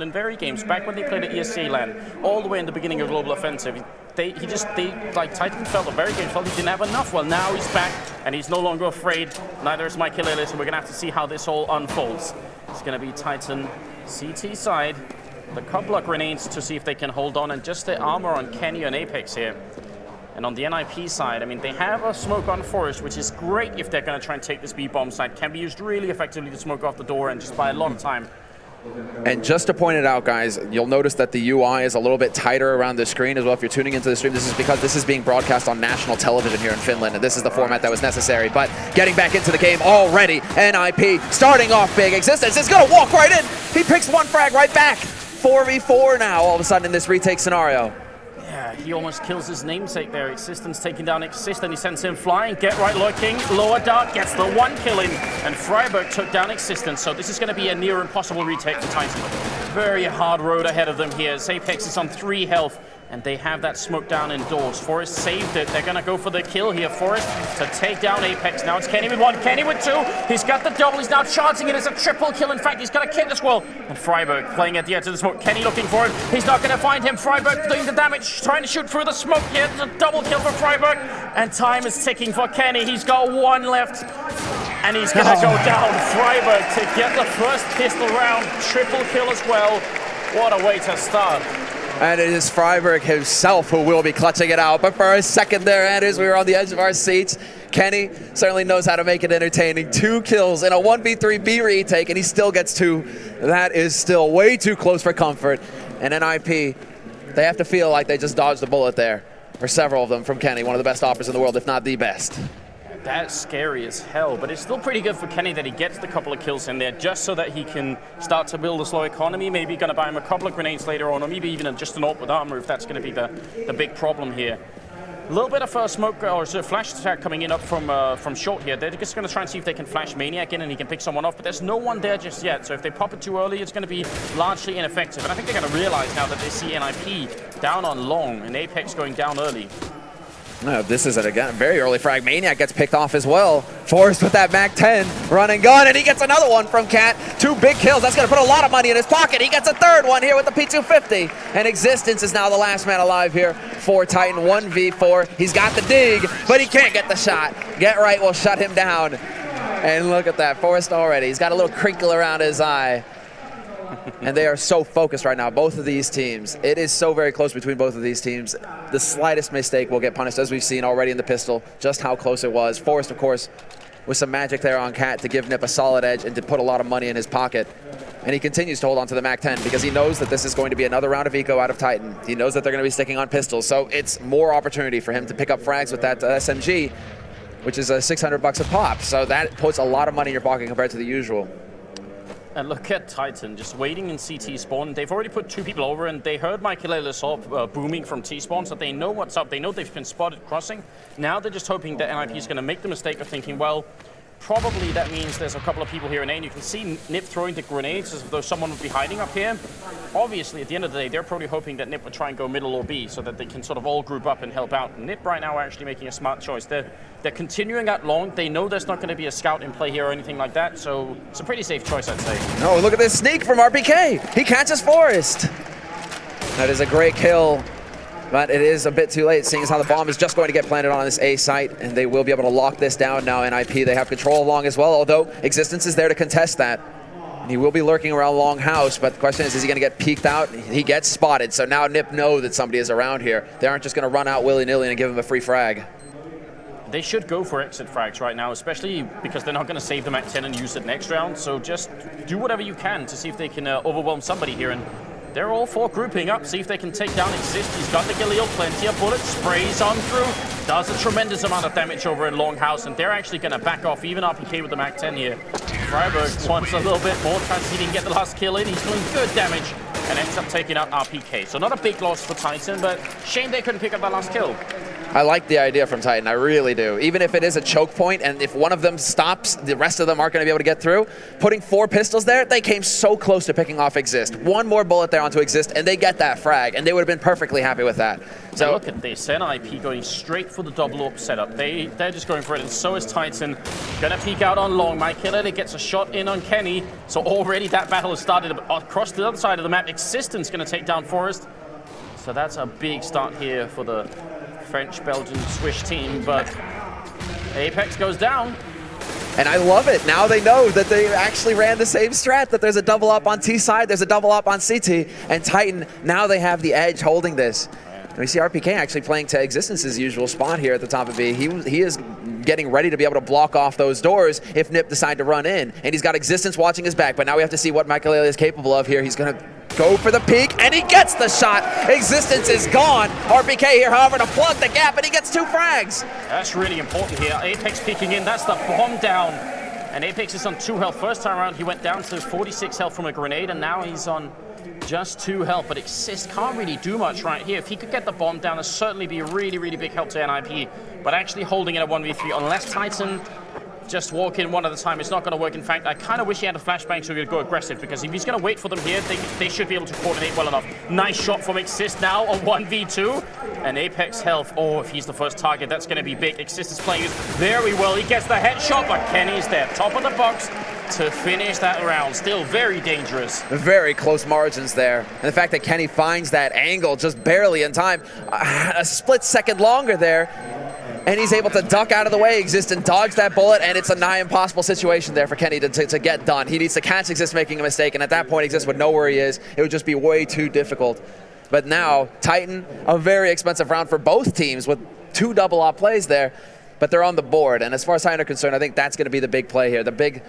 in very games, back when they played at ESC LAN, all the way in the beginning of Global Offensive, Titan felt, the very game felt he didn't have enough. Well, now he's back, and he's no longer afraid. Neither is Maikelele, so we're going to have to see how this all unfolds. It's going to be Titan CT side, the couple of grenades to see if they can hold on, and just the armor on Kenny and Apex here. And on the NiP side, I mean, they have a smoke on Forest, which is great if they're going to try and take this B-bomb side. Can be used really effectively to smoke off the door and just buy a lot of time. And just to point it out, guys, you'll notice that the UI is a little bit tighter around the screen as well. If you're tuning into the stream, this is because this is being broadcast on national television here in Finland, and this is the format that was necessary. But getting back into the game already, NiP starting off big. Xizt is going to walk right in. He picks one frag right back. 4v4 now, all of a sudden, in this retake scenario. Yeah, he almost kills his namesake there. Xizt taking down Xizt, and he sends him flying. Get right looking, lower dart, gets the one kill in, and friberg took down Xizt. So this is going to be a near impossible retake for Titan. Very hard road ahead of them here. Apex is on 3 health, and they have that smoke down indoors. Forest saved it. They're going to go for the kill here. Forest to take down Apex. Now it's Kenny with 1, Kenny with 2. He's got the double. He's now charging it as a triple kill. In fact, he's got a kill as well. And friberg playing at the edge of the smoke. Kenny looking for him. He's not going to find him. friberg doing the damage, trying to shoot through the smoke here. There's a double kill for friberg. And time is ticking for Kenny. He's got 1 left. And he's going to go down. friberg to get the first pistol round. Triple kill as well. What a way to start. And it is friberg himself who will be clutching it out. But for a second there, Anders, we were on the edge of our seats. Kenny certainly knows how to make it entertaining. 2 kills in a 1v3 B retake, and he still gets 2. That is still way too close for comfort. And NiP, they have to feel like they just dodged a bullet there. For several of them from Kenny, one of the best operators in the world, if not the best. That's scary as hell, but it's still pretty good for Kenny that he gets the couple of kills in there just so that he can start to build a slow economy. Maybe going to buy him a couple of grenades later on, or maybe even just an AWP with armor if that's going to be the big problem here. A little bit of smoke or flash attack coming in up from short here. They're just going to try and see if they can flash Maniac in and he can pick someone off, but there's no one there just yet. So if they pop it too early, it's going to be largely ineffective. And I think they're going to realize now that they see NiP down on long and Apex going down early. No, this is again a very early frag. Maniac gets picked off as well. Forced with that Mac 10, run and gun, and he gets another one from Cat. 2 big kills. That's going to put a lot of money in his pocket. He gets a 3rd one here with the P250. And Xizt is now the last man alive here for Titan. 1v4. He's got the dig, but he can't get the shot. Get right will shut him down. And look at that, Forrest already. He's got a little crinkle around his eye. And they are so focused right now, both of these teams. It is so very close between both of these teams. The slightest mistake will get punished, as we've seen already in the pistol, just how close it was. Forrest, of course, with some magic there on Cat to give NiP a solid edge and to put a lot of money in his pocket. And he continues to hold on to the Mac 10 because he knows that this is going to be another round of eco out of Titan. He knows that they're going to be sticking on pistols, so it's more opportunity for him to pick up frags with that SMG, which is $600 a pop. So that puts a lot of money in your pocket compared to the usual. And look at Titan just waiting in CT spawn. They've already put 2 people over, and they heard Maikelele AWP booming from T-spawn, so they know what's up. They know they've been spotted crossing. Now they're just hoping that NiP is going to make the mistake of thinking, well, probably that means there's a couple of people here in A, and you can see NiP throwing the grenades as though someone would be hiding up here. Obviously, at the end of the day, they're probably hoping that NiP would try and go middle or B so that they can sort of all group up and help out. NiP right now are actually making a smart choice. They're continuing out long. They know there's not going to be a scout in play here or anything like that, so it's a pretty safe choice, I'd say. No, look at this sneak from RPK. He catches Forrest. That is a great kill, but it is a bit too late, seeing as how the bomb is just going to get planted on this A site, and they will be able to lock this down now. NiP, they have control along as well, although Xizt is there to contest that. He will be lurking around long house, but the question is he going to get peeked out? He gets spotted, so now NiP know that somebody is around here. They aren't just going to run out willy-nilly and give him a free frag. They should go for exit frags right now, especially because they're not going to save them at 10 and use it next round. So just do whatever you can to see if they can overwhelm somebody here. And they're all 4 grouping up, see if they can take down Xizt. He's got the Galil, plenty of bullets, sprays on through, does a tremendous amount of damage over in Longhouse, and they're actually going to back off, even RPK with the Mac 10 here. friberg wants a little bit more, chances he didn't get the last kill in. He's doing good damage and ends up taking out RPK. So not a big loss for Titan, but shame they couldn't pick up that last kill. I like the idea from Titan, I really do. Even if it is a choke point, and if one of them stops, the rest of them aren't going to be able to get through. Putting 4 pistols there, they came so close to picking off Xizt. 1 more bullet there onto Xizt, and they get that frag, and they would have been perfectly happy with that. So look at this, NiP going straight for the double up setup. They're just going for it, and so is Titan. Gonna peek out on long. Maikelele gets a shot in on Kenny. So already that battle has started across the other side of the map. Existence gonna take down Forest. So that's a big start here for the French, Belgian, Swiss team, but Apex goes down. And I love it. Now they know that they actually ran the same strat, that there's a double up on T side, there's a double up on CT, and Titan, now they have the edge holding this. And we see RPK actually playing to Existence's usual spot here at the top of B. He is getting ready to be able to block off those doors if NiP decide to run in. And he's got Existence watching his back, but now we have to see what Maikelele is capable of here. He's going to go for the peek, and he gets the shot. Existence is gone. RPK here, however, to plug the gap, and he gets 2 frags. That's really important here. Apex peeking in, that's the bomb down. And Apex is on 2 health. First time around, he went down to 46 health from a grenade, and now he's on just 2 health. But Xizt can't really do much right here. If he could get the bomb down, it'd certainly be a really, really big help to NiP. But actually holding it at 1v3, unless Titan just walk in one at a time, it's not going to work. In fact, I kind of wish he had a flashbang so he could go aggressive, because if he's going to wait for them here, they should be able to coordinate well enough. Nice shot from Xizt now on 1v2. And Apex health, oh, if he's the first target, that's going to be big. Xizt is playing this very well. He gets the headshot, but Kenny's there, top of the box to finish that round. Still very dangerous. Very close margins there. And the fact that Kenny finds that angle just barely in time, a split second longer there, and he's able to duck out of the way, Xizt, and dodge that bullet, and it's a nigh impossible situation there for Kenny to get done. He needs to catch Xizt making a mistake, and at that point, Xizt would know where he is. It would just be way too difficult. But now, Titan, a very expensive round for both teams with 2 double op plays there, but they're on the board. And as far as Titan are concerned, I think that's going to be the big play here, the big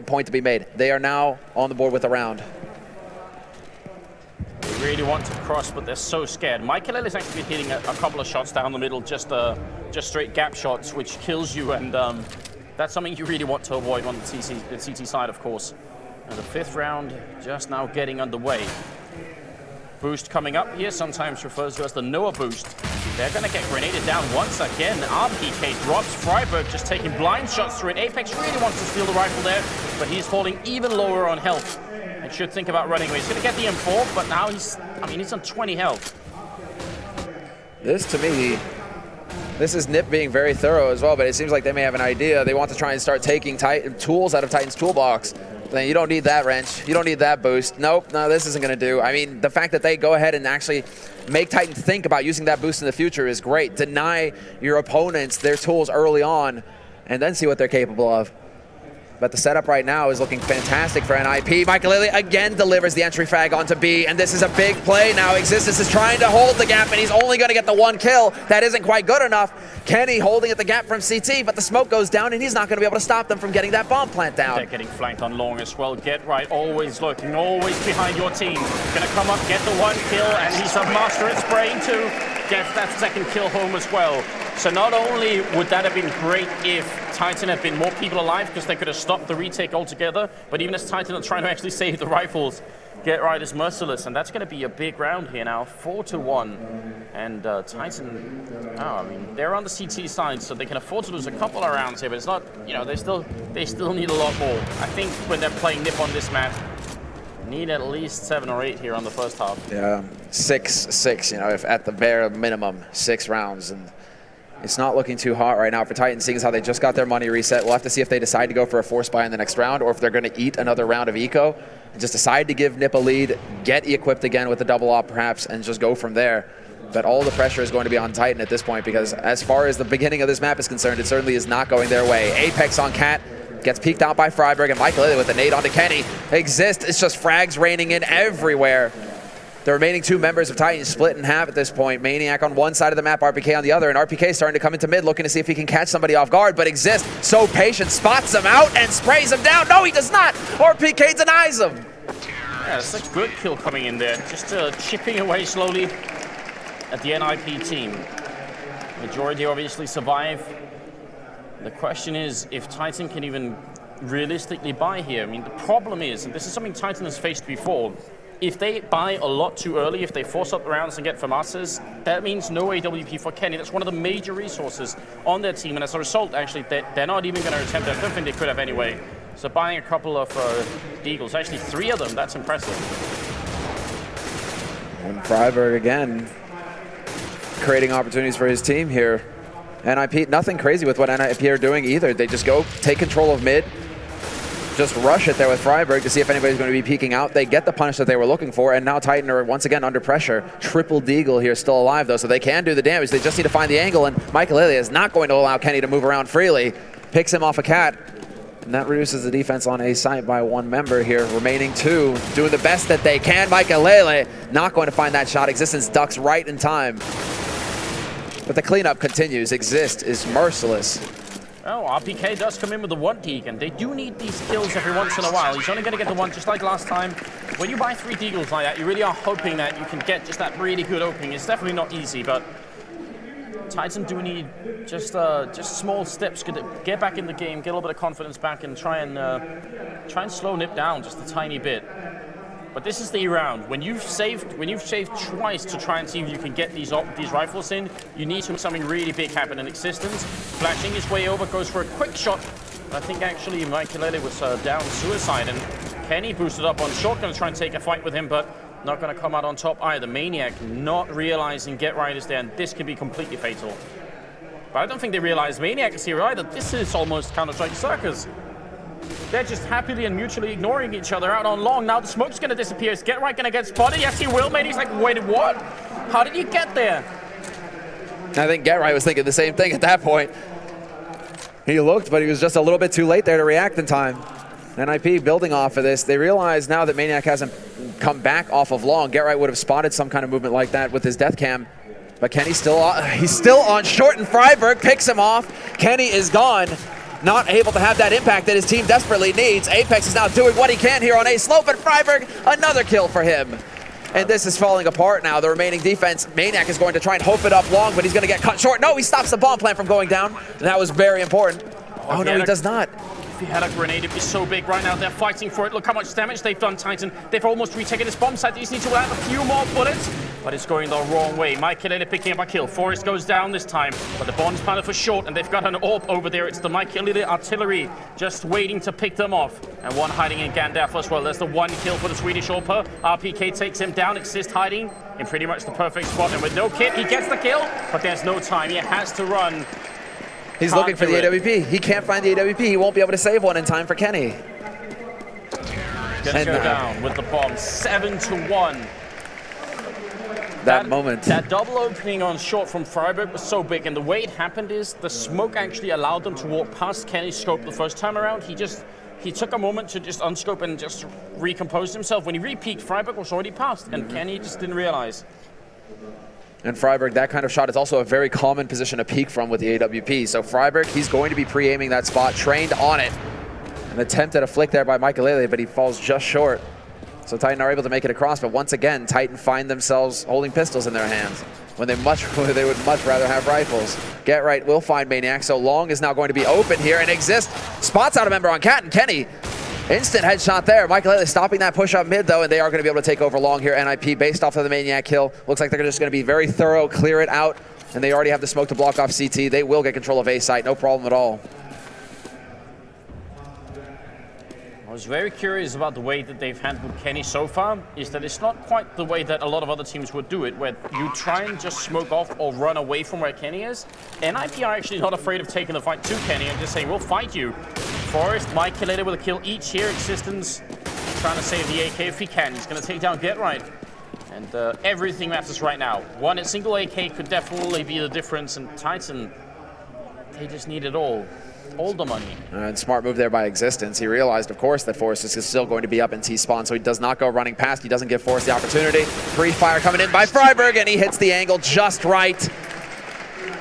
point to be made. They are now on the board with a round. They really want to cross, but they're so scared. Maikelele is actually hitting a couple of shots down the middle, just straight gap shots, which kills you, and that's something you really want to avoid on the CT side, of course. And the 5th round just now getting underway. Boost coming up here, sometimes referred to as the Noah boost. They're going to get grenaded down once again. RPK drops. friberg just taking blind shots through it. Apex really wants to steal the rifle there, but he's falling even lower on health and should think about running away. He's going to get the M4, but now he's on 20 health. This, to me, this is NiP being very thorough as well, but it seems like they may have an idea. They want to try and start taking tools out of Titan's toolbox. Then you don't need that wrench. You don't need that boost. Nope, no, this isn't going to do. I mean, the fact that they go ahead and actually make Titan think about using that boost in the future is great. Deny your opponents their tools early on and then see what they're capable of. But the setup right now is looking fantastic for NiP. Maikelele again delivers the entry frag onto B, and this is a big play now. Existence is trying to hold the gap, and he's only going to get the 1 kill. That isn't quite good enough. Kenny holding at the gap from CT, but the smoke goes down, and he's not going to be able to stop them from getting that bomb plant down. They're getting flanked on long as well. Get right, always looking, always behind your team. Going to come up, get the 1 kill, and he's a master at spraying too. Gets that 2nd kill home as well. So not only would that have been great if Titan had been more people alive, because they could have stopped the retake altogether, but even as Titan are trying to actually save the rifles, Get Right is merciless, and that's going to be a big round here now, 4-1. And Titan, I mean, they're on the CT side, so they can afford to lose a couple of rounds here, but it's not, you know, they still need a lot more. I think when they're playing NiP on this map, need at least 7 or 8 here on the first half. Yeah, 6, you know, if at the bare minimum, 6 rounds. And it's not looking too hot right now for Titan, seeing as how they just got their money reset. We'll have to see if they decide to go for a force buy in the next round, or if they're going to eat another round of eco and just decide to give NiP a lead, get equipped again with the double op perhaps, and just go from there. But all the pressure is going to be on Titan at this point, because as far as the beginning of this map is concerned, it certainly is not going their way. Apex on Cat. Gets peeked out by friberg, and Maikelele with a nade onto Kenny. Xizt, it's just frags raining in everywhere. The remaining 2 members of Titan split in half at this point. Maniac on one side of the map, RPK on the other, and RPK starting to come into mid, looking to see if he can catch somebody off guard, but Xizt, so patient, spots him out and sprays him down. No, he does not! RPK denies him! Yeah, it's a good kill coming in there. Just chipping away slowly at the NiP team. Majority obviously survive. The question is if Titan can even realistically buy here. I mean, the problem is, and this is something Titan has faced before, if they buy a lot too early, if they force up the rounds and get FAMASas, that means no AWP for Kenny. That's one of the major resources on their team, and as a result, actually, they're not even going to attempt it. I don't think they could have anyway. So buying a couple of Deagles, actually 3 of them, that's impressive. And friberg again. creating opportunities for his team here. NiP, nothing crazy with what NiP are doing either. They just go take control of mid, just rush it there with friberg to see if anybody's going to be peeking out. They get the punish that they were looking for, and now Titan are once again under pressure. Triple Deagle here still alive though, so they can do the damage. They just need to find the angle, and Maikelele is not going to allow Kenny to move around freely. Picks him off a cat, and that reduces the defense on A site by 1 member here. Remaining 2, doing the best that they can. Maikelele not going to find that shot. Existence ducks right in time. But the cleanup continues. Xizt is merciless. Oh, RPK does come in with the 1 Deacon. They do need these kills every once in a while. He's only going to get the 1 just like last time. When you buy 3 Deagles like that, you really are hoping that you can get just that really good opening. It's definitely not easy, but Titan do need just small steps. Get back in the game, get a little bit of confidence back, and try and slow NiP down just a tiny bit. But this is the round. When you've saved twice to try and see if you can get these rifles in, you need something really big happen in Existence. Flashing his way over, goes for a quick shot. I think actually Maikelele was down suicide, and Kenny boosted up on short, going to try and take a fight with him, but not going to come out on top either. Maniac not realizing Get Right is there, and this could be completely fatal. But I don't think they realize Maniac is here either. This is almost Counter-Strike Circus. They're just happily and mutually ignoring each other out on long. Now the smoke's going to disappear. Is Get Right going to get spotted? Yes, he will, mate. He's like, wait, what? How did you get there? I think Get Right was thinking the same thing at that point. He looked, but he was just a little bit too late there to react in time. NiP building off of this. They realize now that Maniac hasn't come back off of long. Get Right would have spotted some kind of movement like that with his death cam. But Kenny's still on short, and friberg picks him off. Kenny is gone. Not able to have that impact that his team desperately needs. Apex is now doing what he can here on A slope, and friberg, another kill for him. And this is falling apart now. The remaining defense, Maniac is going to try and hope it up long, but he's going to get cut short. No, he stops the bomb plant from going down. That was very important. Oh no, he does not. If he had a grenade, it'd be so big right now. They're fighting for it. Look how much damage they've done, Titan. They've almost retaken his bomb site. They just need to land a few more bullets, but it's going the wrong way. Maikelele picking up a kill. Forest goes down this time, but the bomb's planted for short, and they've got an AWP over there. It's the Maikelele artillery just waiting to pick them off, and one hiding in Gandalf as well. There's the 1 kill for the Swedish AWPer. RPK takes him down. Xizt hiding in pretty much the perfect spot, and with no kit, he gets the kill, but there's no time. He has to run. He's looking for the AWP. He can't find the AWP. He won't be able to save one in time for Kenny. Gonna go down with the bomb, 7-1. That moment. That double opening on short from friberg was so big, and the way it happened is the smoke actually allowed them to walk past Kenny's scope the first time around. He took a moment to just unscope and just recompose himself. When he re-peeked, friberg was already past, and Kenny just didn't realize. And friberg, that kind of shot is also a very common position to peek from with the AWP. So friberg, he's going to be pre-aiming that spot, trained on it. An attempt at a flick there by Maikelele, but he falls just short. So Titan are able to make it across, but once again, Titan find themselves holding pistols in their hands when they would much rather have rifles. Get Right will find Maniac, so long is now going to be open here, and Xizt spots out a member on Cat, and Kenny. Instant headshot there. Maikelele stopping that push up mid, though, and they are going to be able to take over long here. NiP based off of the Maniac kill. Looks like they're just going to be very thorough, clear it out, and they already have the smoke to block off CT. They will get control of A site, no problem at all. I was very curious about the way that they've handled Kenny so far, is that it's not quite the way that a lot of other teams would do it, where you try and just smoke off or run away from where Kenny is. NiP are actually not afraid of taking the fight to Kenny and just saying, we'll fight you. Forest, Maikelele with a kill each here. Existence trying to save the AK if he can. He's going to take down Get Right. And everything matters right now. One single AK could definitely be the difference, and Titan, they just need it all. All the money. And smart move there by Existence. He realized, of course, that Forrest is still going to be up in T-spawn, so he does not go running past. He doesn't give Forrest the opportunity. Free fire coming in by friberg, and he hits the angle just right.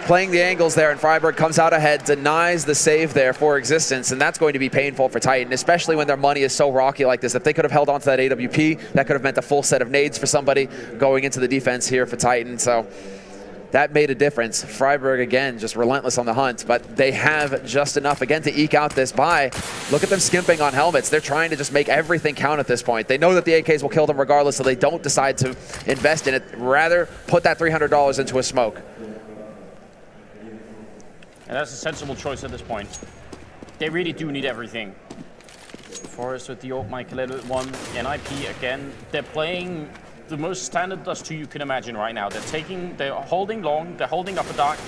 Playing the angles there, and friberg comes out ahead, denies the save there for Existence, and that's going to be painful for Titan, especially when their money is so rocky like this. If they could have held on to that AWP, that could have meant a full set of nades for somebody going into the defense here for Titan. So that made a difference. friberg, again, just relentless on the hunt, but they have just enough, again, to eke out this buy. Look at them skimping on helmets. They're trying to just make everything count at this point. They know that the AKs will kill them regardless, so they don't decide to invest in it. Rather, put that $300 into a smoke. And that's a sensible choice at this point. They really do need everything. Forest with the AWP, Maikelele with 1, NiP again. They're playing the most standard Dust 2 you can imagine right now. They're holding long, they're holding upper dark,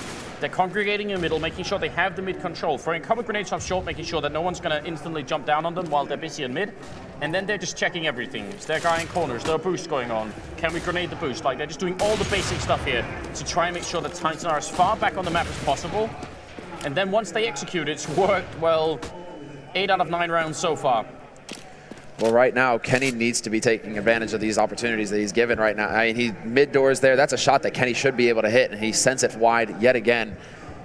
they're congregating in the middle, making sure they have the mid control, throwing cover grenades up short, making sure that no one's going to instantly jump down on them while they're busy in mid. And then they're just checking everything. Is there a guy in corners? Is there a boost going on? Can we grenade the boost? Like, they're just doing all the basic stuff here to try and make sure that Titan are as far back on the map as possible. And then once they execute, it's worked, well, 8 out of 9 rounds so far. Well, right now, Kenny needs to be taking advantage of these opportunities that he's given right now. I mean, he mid-doors there. That's a shot that Kenny should be able to hit, and he sends it wide yet again.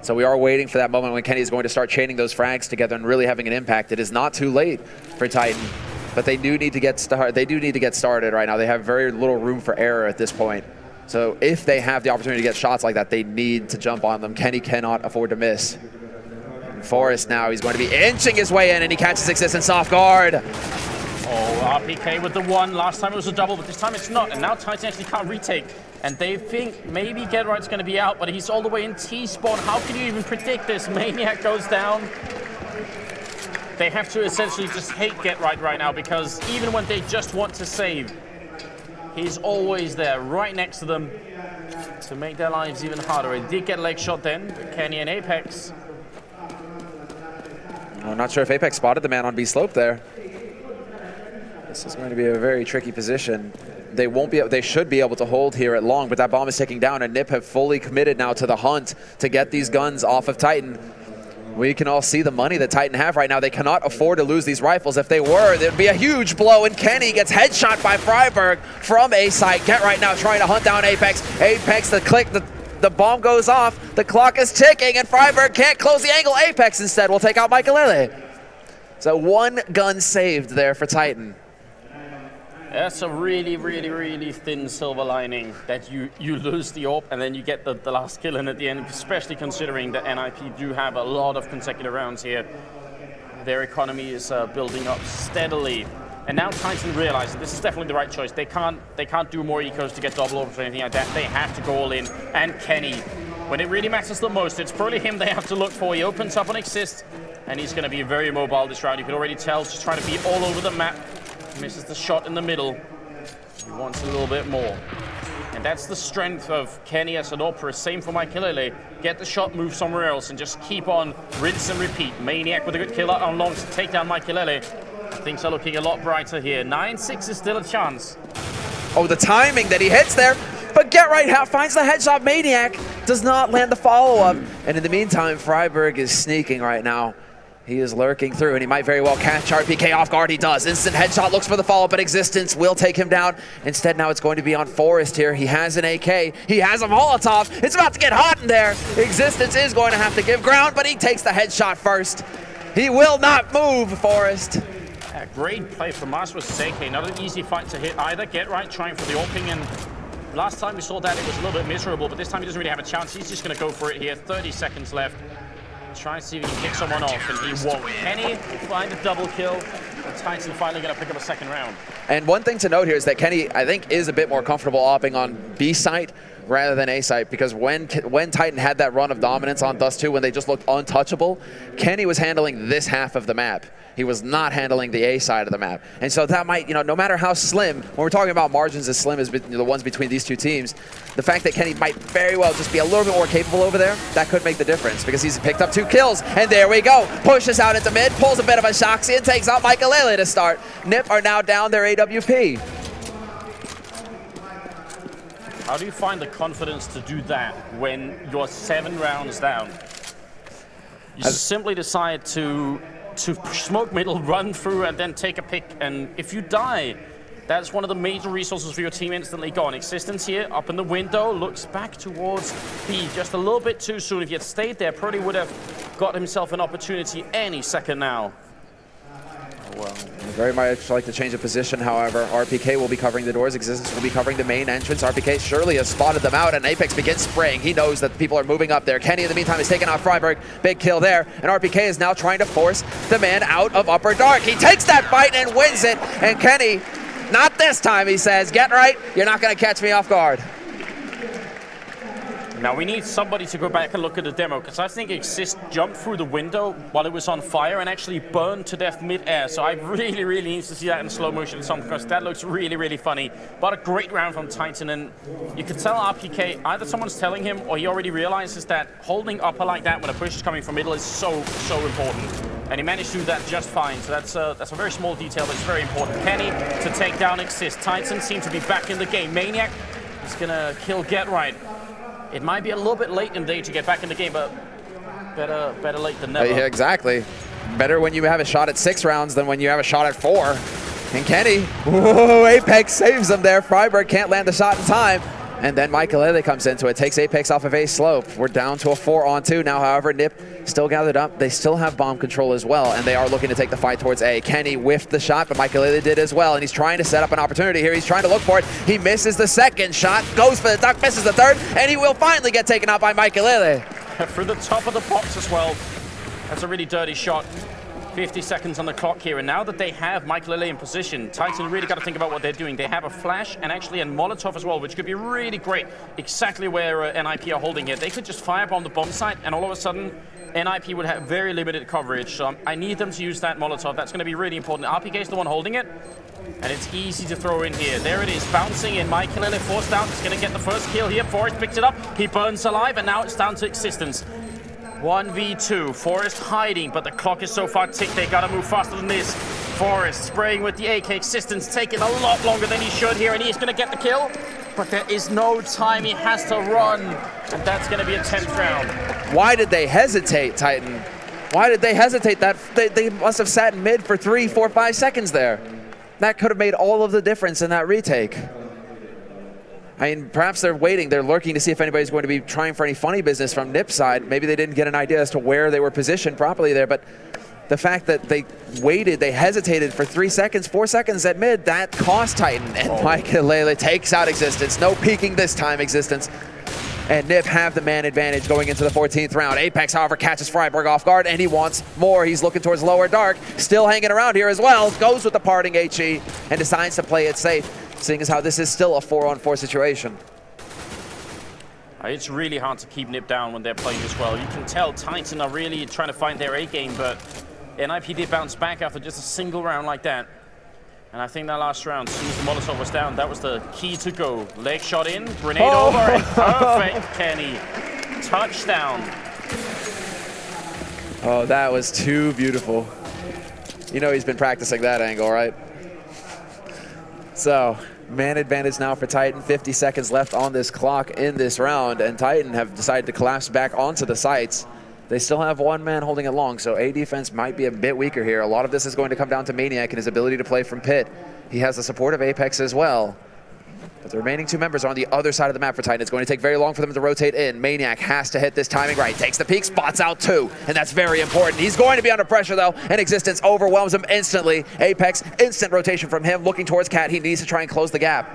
So we are waiting for that moment when Kenny is going to start chaining those frags together and really having an impact. It is not too late for Titan, but they do need to get started. They do need to get started right now. They have very little room for error at this point. So if they have the opportunity to get shots like that, they need to jump on them. Kenny cannot afford to miss. And Forrest now, he's going to be inching his way in, and he catches Existence off guard. Oh, RPK with the 1. Last time it was a double, but this time it's not. And now Titan actually can't retake. And they think maybe Get Right's going to be out, but he's all the way in T-spawn. How can you even predict this? Maniac goes down. They have to essentially just hate Get right now, because even when they just want to save, he's always there, right next to them, to make their lives even harder. He did get a leg shot then, Kenny and Apex. I'm not sure if Apex spotted the man on B slope there. This is going to be a very tricky position. They won't be. They should be able to hold here at long, but that bomb is ticking down, and NiP have fully committed now to the hunt to get these guns off of Titan. We can all see the money that Titan have right now. They cannot afford to lose these rifles. If they were, there'd be a huge blow, and Kenny gets headshot by friberg from A site. Get Right now trying to hunt down Apex. Apex, the bomb goes off. The clock is ticking, and friberg can't close the angle. Apex instead will take out Maikelele. So 1 gun saved there for Titan. That's a really, really, really thin silver lining, that you lose the AWP and then you get the last kill in at the end, especially considering that NiP do have a lot of consecutive rounds here. Their economy is building up steadily. And now Titan realize that this is definitely the right choice. They can't do more ecos to get double over or anything like that. They have to go all in. And Kenny, when it really matters the most, it's probably him they have to look for. He opens up on Xizt, and he's going to be very mobile this round. You can already tell, just trying to be all over the map. Misses the shot in the middle. He wants a little bit more. And that's the strength of Kenny as an opera. Same for Maikelele. Get the shot, move somewhere else, and just keep on, rinse and repeat. Maniac with a good kill on long to take down Maikelele. Things are looking a lot brighter here. 9-6 is still a chance. Oh, the timing that he hits there. But Get Right finds the headshot. Maniac does not land the follow-up. And in the meantime, friberg is sneaking right now. He is lurking through, and he might very well catch RPK off guard. He does. Instant headshot, looks for the follow-up, but Existence will take him down. Instead, now it's going to be on Forrest here. He has an AK. He has a Molotov. It's about to get hot in there. Existence is going to have to give ground, but he takes the headshot first. He will not move, Forrest. Yeah, great play from Mars versus AK. Not an easy fight to hit either. Get Right trying for the AWPing, and last time we saw that it was a little bit miserable, but this time he doesn't really have a chance. He's just going to go for it here. 30 seconds left. Try to see if he can kick someone off, and he won't. Kenny find a double kill, and Titan finally going to pick up a second round. And one thing to note here is that Kenny, I think, is a bit more comfortable opping on B site rather than A site, because when Titan had that run of dominance on Dust 2, when they just looked untouchable, Kenny was handling this half of the map. He was not handling the A side of the map. And so that might, no matter how slim, when we're talking about margins as slim as the ones between these two teams, the fact that Kenny might very well just be a little bit more capable over there, that could make the difference, because he's picked up 2 kills. And there we go. Pushes out into mid, pulls a bit of a Shoxy, and takes out Maikelele to start. NiP are now down their AWP. How do you find the confidence to do that when you're 7 rounds down? You simply decide to smoke middle, run through, and then take a pick. And if you die, that's one of the major resources for your team instantly gone. Existence here, up in the window, looks back towards B just a little bit too soon. If he had stayed there, probably would have got himself an opportunity any second now. Oh, well. Very much like to change of position, however. RPK will be covering the doors. Existence will be covering the main entrance. RPK surely has spotted them out, and Apex begins spraying. He knows that people are moving up there. Kenny, in the meantime, is taking out friberg. Big kill there. And RPK is now trying to force the man out of Upper Dark. He takes that fight and wins it. And Kenny, not this time, he says. Get Right, you're not going to catch me off guard. Now we need somebody to go back and look at the demo, because I think Xizt jumped through the window while it was on fire and actually burned to death mid-air. So I really need to see that in slow motion because that looks really funny. But a great round from Titan, and you can tell RPK, either someone's telling him or he already realizes that holding upper like that when a push is coming from middle is so important. And he managed to do that just fine. So that's a very small detail, but it's very important. Kenny to take down Xizt. Titan seem to be back in the game. Maniac is gonna kill Get Right. It might be a little bit late in the day to get back in the game, but better late than never. Yeah, exactly. Better when you have a shot at 6 rounds than when you have a shot at 4. And Kenny, whoa, Apex saves him there. friberg can't land the shot in time. And then Maikelele comes into it, takes Apex off of A slope. We're down to a 4-on-2 now. However, NiP still gathered up. They still have bomb control as well, and they are looking to take the fight towards A. Kenny whiffed the shot, but Maikelele did as well, and he's trying to set up an opportunity here. He's trying to look for it. He misses the second shot, goes for the duck, misses the third, and he will finally get taken out by Maikelele. Through the top of the box as well. That's a really dirty shot. 50 seconds on the clock here, and now that they have Maikelele in position, Titan really got to think about what they're doing. They have a flash and actually a Molotov as well, which could be really great. Exactly where NiP are holding it. They could just firebomb the bomb site, and all of a sudden, NiP would have very limited coverage. So I need them to use that Molotov. That's going to be really important. RPK is the one holding it, and it's easy to throw in here. There it is, bouncing in. Maikelele forced out. He's going to get the first kill here. Forest picks it up. He burns alive, and now it's down to Xizt. 1v2, Forest hiding, but the clock is so far ticked, they gotta move faster than this. Forest spraying with the AK, Xizt taking a lot longer than he should here, and he's gonna get the kill, but there is no time, he has to run, and that's gonna be a 10th round. Why did they hesitate, Titan? Why did they hesitate? They must have sat in mid for 3, 4, 5 seconds there. That could have made all of the difference in that retake. I mean, perhaps they're waiting, they're lurking to see if anybody's going to be trying for any funny business from NiP's side. Maybe they didn't get an idea as to where they were positioned properly there, but the fact that they waited, they hesitated for 3 seconds, 4 seconds at mid, that cost Titan. And Maikelele takes out Xizt. No peeking this time, Xizt. And NiP have the man advantage going into the 14th round. Apex, however, catches friberg off guard, and he wants more. He's looking towards lower dark, still hanging around here as well. Goes with the parting HE and decides to play it safe, seeing as how this is still a 4-on-4 situation. It's really hard to keep NiP down when they're playing this well. You can tell Titan are really trying to find their A-game, but NiP did bounce back after just a single round like that. And I think that last round, as soon as the Molotov was down, that was the key to go. Leg shot in, grenade over, and perfect, Kenny. Touchdown. Oh, that was too beautiful. You know he's been practicing that angle, right? So, man advantage now for Titan. 50 seconds left on this clock in this round, and Titan have decided to collapse back onto the sites. They still have one man holding it long, so A defense might be a bit weaker here. A lot of this is going to come down to Maniac and his ability to play from pit. He has the support of Apex as well. But the remaining 2 members are on the other side of the map for Titan. It's going to take very long for them to rotate in. Maniac has to hit this timing right. Takes the peek, spots out 2, and that's very important. He's going to be under pressure, though, and Xizt overwhelms him instantly. Apex, instant rotation from him, looking towards Cat. He needs to try and close the gap.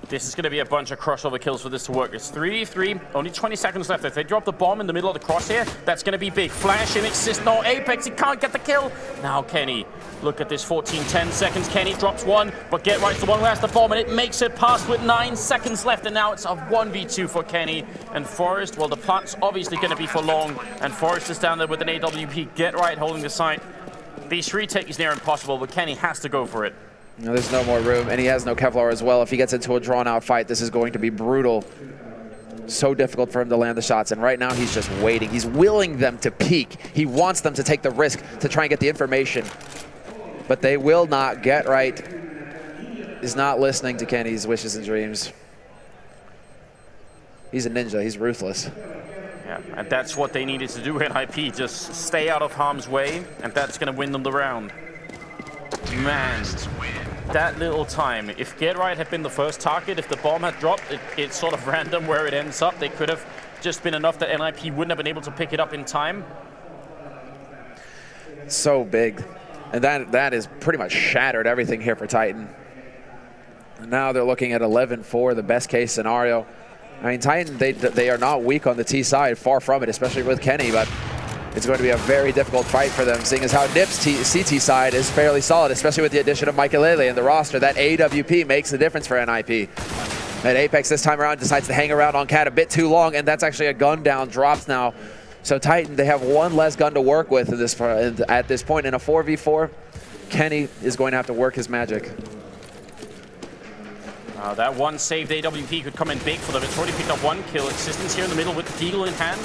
This is going to be a bunch of crossover kills for this to work. It's 3-3, only 20 seconds left. If they drop the bomb in the middle of the crosshair, that's going to be big. Flash in Xizt, no Apex, he can't get the kill. Now Kenny, look at this, 10 seconds. Kenny drops 1, but Get Right's the one who has the bomb, and it makes it past with 9 seconds left, and now it's a 1v2 for Kenny. And Forest, well, the plant's obviously going to be for long, and Forest is down there with an AWP. Get Right holding the site. This retake is near impossible, but Kenny has to go for it. No, there's no more room, and he has no Kevlar as well. If he gets into a drawn-out fight, this is going to be brutal. So difficult for him to land the shots, and right now he's just waiting. He's willing them to peek. He wants them to take the risk to try and get the information, but they will not. Get Right is not listening to Kenny's wishes and dreams. He's a ninja. He's ruthless. Yeah, and that's what they needed to do at NiP. Just stay out of harm's way, and that's going to win them the round. Man, that little time. If Get Right had been the first target, if the bomb had dropped, it's sort of random where it ends up. They could have just been enough that NiP wouldn't have been able to pick it up in time. So big. And that is pretty much shattered everything here for Titan. And now they're looking at 11-4, the best case scenario. I mean, Titan, they are not weak on the T side, far from it, especially with Kenny, but it's going to be a very difficult fight for them, seeing as how NiP's CT side is fairly solid, especially with the addition of Maikelele in the roster. That AWP makes the difference for NiP. And Apex this time around decides to hang around on Cat a bit too long, and that's actually a gun down, drops now. So Titan, they have one less gun to work with at this point. In a 4v4, Kenny is going to have to work his magic. That one saved AWP could come in big for them. It's already picked up one kill. Existence here in the middle with the deagle in hand.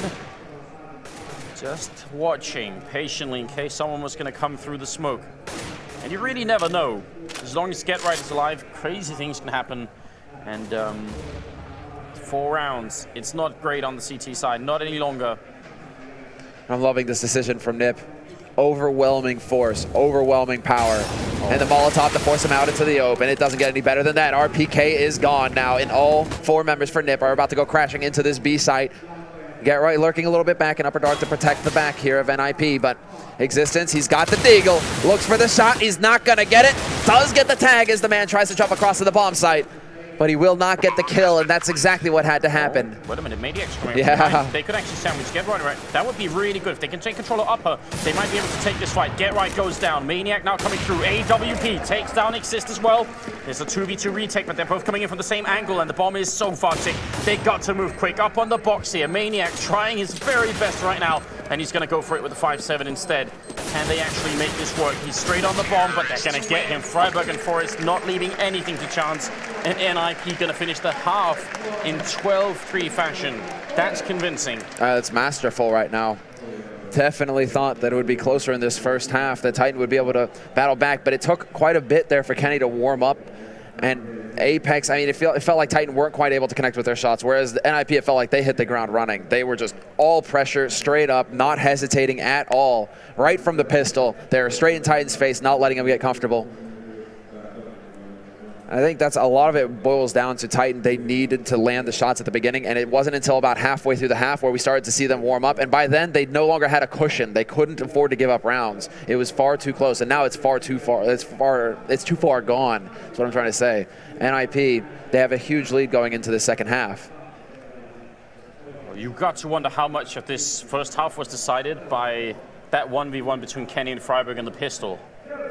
Just watching patiently in case someone was going to come through the smoke. And you really never know. As long as Get Right is alive, crazy things can happen. And 4 rounds. It's not great on the CT side, not any longer. I'm loving this decision from NiP. Overwhelming force, overwhelming power. And the Molotov to force him out into the open. It doesn't get any better than that. RPK is gone now, and all 4 members for NiP are about to go crashing into this B site. Get Right lurking a little bit back in Upper Dark to protect the back here of NiP, but Existence, he's got the deagle, looks for the shot, he's not gonna get it. Does get the tag as the man tries to jump across to the bomb site. But he will not get the kill, and that's exactly what had to happen. Wait a minute, Maniac's coming from behind. They could actually sandwich Get Right. That would be really good. If they can take control of upper, they might be able to take this fight. Get Right goes down. Maniac now coming through. AWP takes down Xizt as well. There's a 2v2 retake, but they're both coming in from the same angle, and the bomb is so far tick. They got to move quick. Up on the box here. Maniac trying his very best right now, and he's going to go for it with a 5-7 instead. Can they actually make this work? He's straight on the bomb, but they're going to get him. friberg and Forrest not leaving anything to chance, and NiP going to finish the half in 12-3 fashion. That's convincing. It's masterful right now. Definitely thought that it would be closer in this first half, that Titan would be able to battle back, but it took quite a bit there for Kenny to warm up. And Apex, I mean, it felt like Titan weren't quite able to connect with their shots, whereas the NiP, it felt like they hit the ground running. They were just all pressure, straight up, not hesitating at all. Right from the pistol, they're straight in Titan's face, not letting him get comfortable. I think that's a lot of it boils down to Titan. They needed to land the shots at the beginning, and it wasn't until about halfway through the half where we started to see them warm up, and by then they no longer had a cushion. They couldn't afford to give up rounds. It was far too close, and now it's far too far. It's too far gone. That's what I'm trying to say. NiP, they have a huge lead going into the second half. You got to wonder how much of this first half was decided by that 1v1 between Kenny and friberg and the pistol.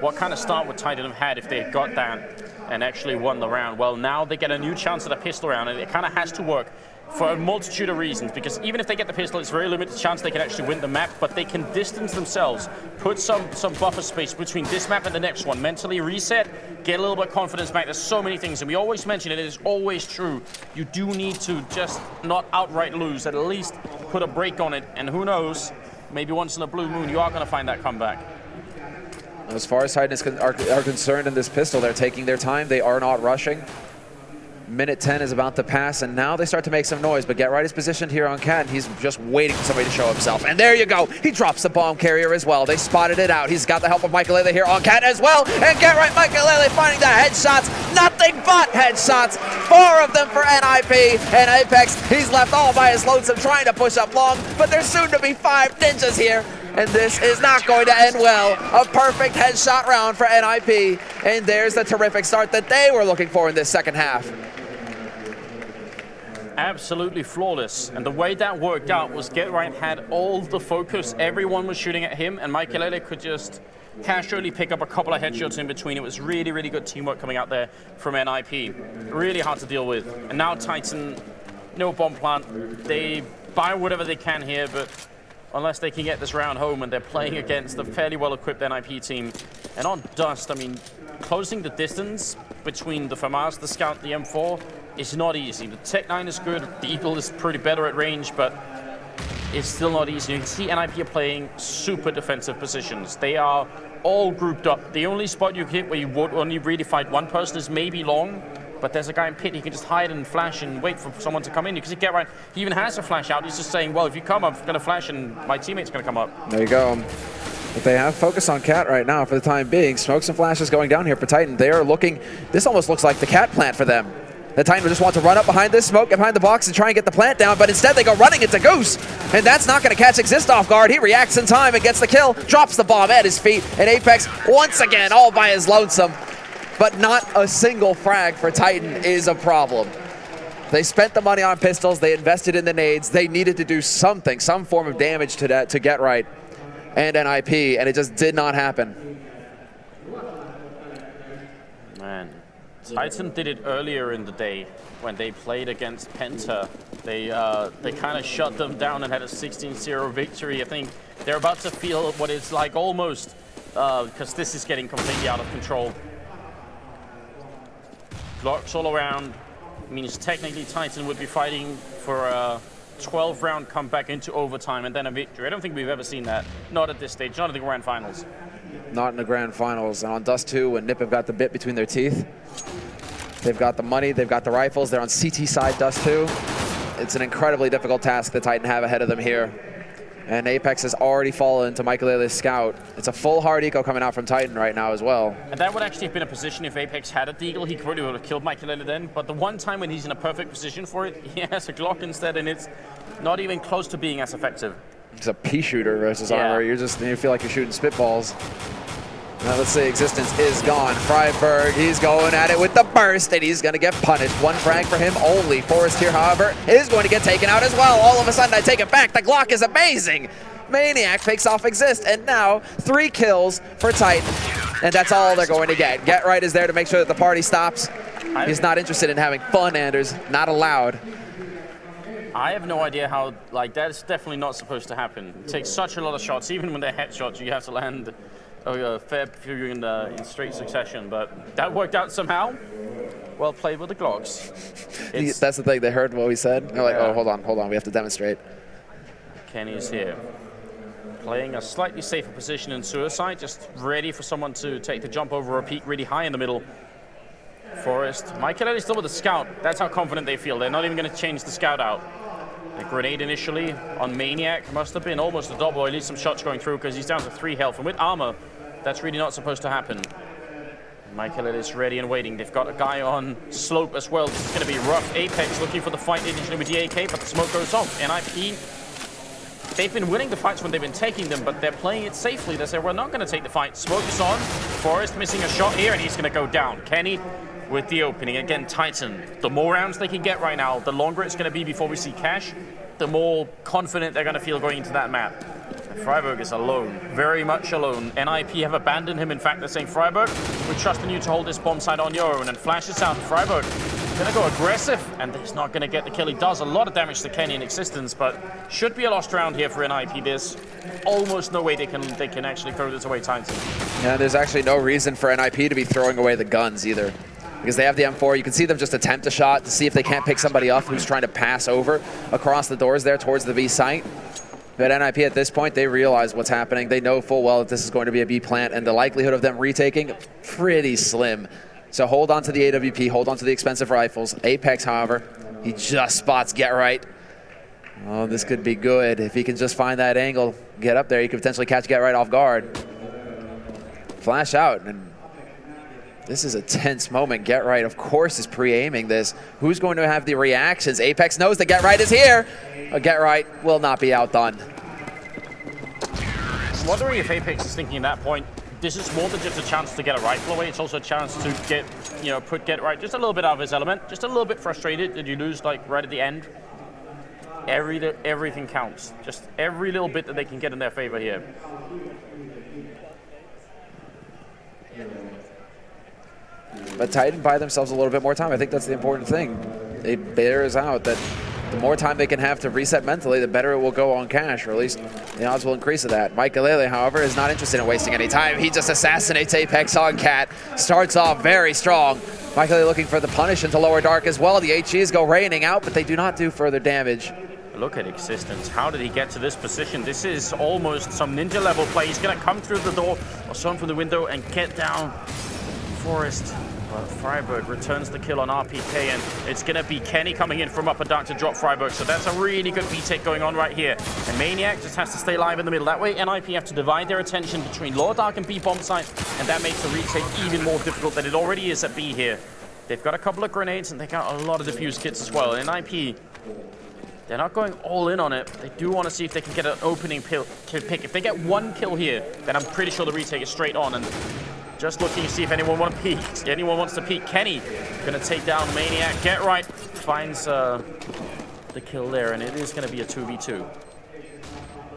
What kind of start would Titan have had if they had got that and actually won the round? Well, now they get a new chance at a pistol round, and it kind of has to work for a multitude of reasons, because even if they get the pistol, it's a very limited chance they can actually win the map, but they can distance themselves, put some buffer space between this map and the next one, mentally reset, get a little bit of confidence back. There's so many things, and we always mention it is always true. You do need to just not outright lose, at least put a break on it, and who knows, maybe once in a blue moon, you are going to find that comeback. As far as Titan are concerned in this pistol, they're taking their time. They are not rushing. Minute 10 is about to pass, and now they start to make some noise, but Get Right is positioned here on Cat, and he's just waiting for somebody to show himself. And there you go. He drops the bomb carrier as well. They spotted it out. He's got the help of Maikelele here on Cat as well. And Get Right, Maikelele finding the headshots. Nothing but headshots. 4 of them for NiP. And Apex, he's left all by his lonesome trying to push up long, but there's soon to be 5 ninjas here. And this is not going to end well. A perfect headshot round for NiP. And there's the terrific start that they were looking for in this second half. Absolutely flawless. And the way that worked out was Get Right had all the focus. Everyone was shooting at him, and Maikelele could just casually pick up a couple of headshots in between. It was really, really good teamwork coming out there from NiP. Really hard to deal with. And now Titan, no bomb plant. They buy whatever they can here, but unless they can get this round home, and they're playing against a fairly well-equipped NiP team. And on Dust, I mean, closing the distance between the FAMAS, the Scout, the M4 is not easy. The Tech-9 is good, the Eagle is pretty better at range, but it's still not easy. You can see NiP are playing super defensive positions. They are all grouped up. The only spot you hit where you would only really fight one person is maybe long, but there's a guy in pit, he can just hide and flash and wait for someone to come in. Because Get Right, he even has a flash out. He's just saying, well, if you come, I'm going to flash and my teammate's going to come up. There you go. But they have focus on Cat right now for the time being. Smokes and flashes going down here for Titan. They are looking, this almost looks like the Cat plant for them. The Titan just want to run up behind this smoke, get behind the box, and try and get the plant down, but instead they go running into Goose. And that's not going to catch Xizt off guard. He reacts in time and gets the kill, drops the bomb at his feet, and Apex, once again, all by his lonesome. But not a single frag for Titan is a problem. They spent the money on pistols, they invested in the nades, they needed to do something, some form of damage to that to Get Right and NiP, and it just did not happen. Man, Titan did it earlier in the day when they played against Penta. They kind of shut them down and had a 16-0 victory. I think they're about to feel what it's like almost, because this is getting completely out of control. Blocks all around means technically Titan would be fighting for a 12-round comeback into overtime and then a victory. I don't think we've ever seen that. Not at this stage, not at the grand finals. Not in the grand finals. And on Dust 2, when NiP have got the bit between their teeth, they've got the money, they've got the rifles, they're on CT side Dust 2. It's an incredibly difficult task the Titan have ahead of them here. And Apex has already fallen to Maikelele's scout. It's a full hard eco coming out from Titan right now as well. And that would actually have been a position if Apex had a deagle. He probably would have killed Maikelele then. But the one time when he's in a perfect position for it, he has a Glock instead, and it's not even close to being as effective. It's a pea shooter versus armor. You feel like you're shooting spitballs. Now let's say Existence is gone. friberg, he's going at it with the burst, and he's going to get punished. One frag for him only. Forrest here, however, is going to get taken out as well. All of a sudden, I take it back. The Glock is amazing. Maniac takes off Xizt, and now 3 kills for Titan. And that's all they're going to get. Get Right is there to make sure that the party stops. He's not interested in having fun, Anders. Not allowed. I have no idea how, that's definitely not supposed to happen. It takes such a lot of shots. Even when they're headshots, you have to land a fair few in straight succession, but that worked out somehow. Well played with the Glocks. That's the thing, they heard what we said. They're like, oh, hold on, we have to demonstrate. Kenny's here. Playing a slightly safer position in Suicide, just ready for someone to take the jump over a peak really high in the middle. Forrest. Maikelele still with the scout. That's how confident they feel. They're not even going to change the scout out. The grenade initially on Maniac must have been almost a double, or at least some shots going through, because he's down to 3 health. And with armor, that's really not supposed to happen. Maikelele is ready and waiting. They've got a guy on slope as well. This is going to be rough. Apex looking for the fight initially with the AK, but the smoke goes off. NiP, they've been winning the fights when they've been taking them, but they're playing it safely. They say, we're not going to take the fight. Smoke is on. Forrest missing a shot here, and he's going to go down. Kenny with the opening. Again, Titan. The more rounds they can get right now, the longer it's going to be before we see cash, the more confident they're going to feel going into that map. friberg is alone, very much alone. NiP have abandoned him. In fact, they're saying, friberg, we're trusting you to hold this bomb site on your own, and flashes out. friberg going to go aggressive, and he's not going to get the kill. He does a lot of damage to Kenny in Existence, but should be a lost round here for NiP. There's almost no way they can actually throw this away, Titan. Yeah, there's actually no reason for NiP to be throwing away the guns either, because they have the M4. You can see them just attempt a shot to see if they can't pick somebody up who's trying to pass over across the doors there towards the B site. But NiP at this point, they realize what's happening. They know full well that this is going to be a B plant, and the likelihood of them retaking, pretty slim. So hold on to the AWP, hold on to the expensive rifles. Apex, however, he just spots Get Right. Oh, this could be good. If he can just find that angle, get up there, he could potentially catch Get Right off guard. Flash out, and this is a tense moment. Get Right, of course, is pre-aiming this. Who's going to have the reactions? Apex knows that Get Right is here. Get Right will not be outdone. I'm wondering if Apex is thinking at that point, this is more than just a chance to get a rifle away. It's also a chance to get, put Get Right just a little bit out of his element. Just a little bit frustrated that you lose right at the end. Everything counts. Just every little bit that they can get in their favor here. But Titan buy themselves a little bit more time. I think that's the important thing. It bears out that the more time they can have to reset mentally, the better it will go on cash, or at least the odds will increase to that. Maikelele, however, is not interested in wasting any time. He just assassinates Apex on Cat. Starts off very strong. Maikelele looking for the punish into lower dark as well. The HEs go raining out, but they do not do further damage. Look at Existence. How did he get to this position? This is almost some ninja level play. He's going to come through the door or someone from the window and get down Forrest. But friberg returns the kill on RPK, and it's going to be Kenny coming in from upper dark to drop friberg. So that's a really good retake going on right here. And Maniac just has to stay alive in the middle. That way, NiP have to divide their attention between lower dark and B bomb site, and that makes the retake even more difficult than it already is at B here. They've got a couple of grenades, and they got a lot of diffuse kits as well. And NiP, they're not going all in on it. They do want to see if they can get an opening pick. If they get one kill here, then I'm pretty sure the retake is straight on. And just looking to see if anyone wants to peek. Anyone wants to peek. Kenny gonna take down Maniac. Get Right finds the kill there, and it is gonna be a 2v2.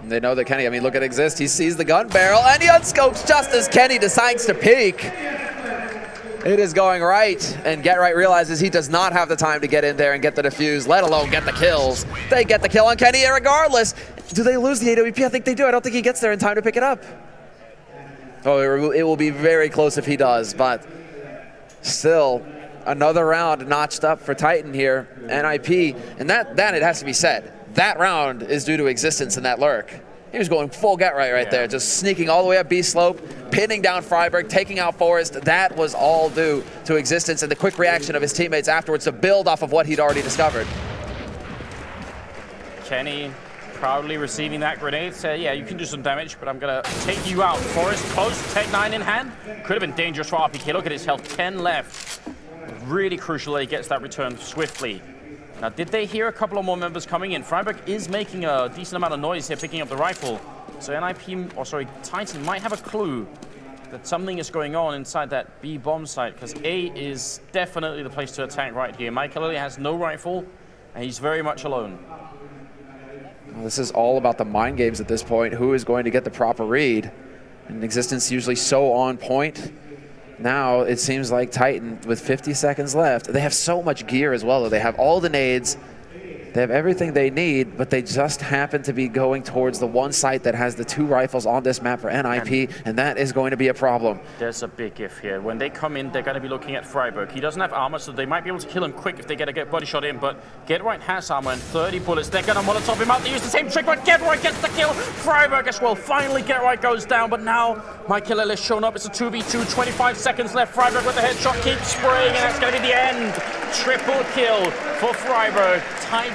They know that Kenny, I mean, look at Xizt. He sees the gun barrel, and he unscopes just as Kenny decides to peek. It is going right, and Get Right realizes he does not have the time to get in there and get the defuse, let alone get the kills. They get the kill on Kenny regardless. Do they lose the AWP? I think they do. I don't think he gets there in time to pick it up. Oh, it will be very close if he does, but still, another round notched up for Titan here, NiP, and that it has to be said, that round is due to Existence in that lurk. He was going full Get Right there, just sneaking all the way up B slope, pinning down friberg, taking out Forest. That was all due to Existence and the quick reaction of his teammates afterwards to build off of what he'd already discovered. Kenny proudly receiving that grenade, said, yeah, you can do some damage, but I'm gonna take you out. Forest close, Tech 9 in hand. Could have been dangerous for RPK. Look at his health, 10 left. Really crucial that he gets that return swiftly. Now, did they hear a couple of more members coming in? friberg is making a decent amount of noise here, picking up the rifle. So Titan might have a clue that something is going on inside that B bomb site, because A is definitely the place to attack right here. Maikelele has no rifle, and he's very much alone. Well, this is all about the mind games at this point. Who is going to get the proper read? And Existence usually so on point. Now it seems like Titan, with 50 seconds left, they have so much gear as well. They have all the nades, they have everything they need, but they just happen to be going towards the one site that has the 2 rifles on this map for NiP, and that is going to be a problem. There's a big if here. When they come in, they're going to be looking at friberg. He doesn't have armor, so they might be able to kill him quick if they get a body shot in, but Get Right has armor and 30 bullets. They're going to Molotov him out. They use the same trick, but Get Right gets the kill. friberg as well. Finally, Get Right goes down, but now Maikelele has shown up. It's a 2v2, 25 seconds left. friberg with the headshot keeps spraying, and that's going to be the end. Triple kill for friberg. Titan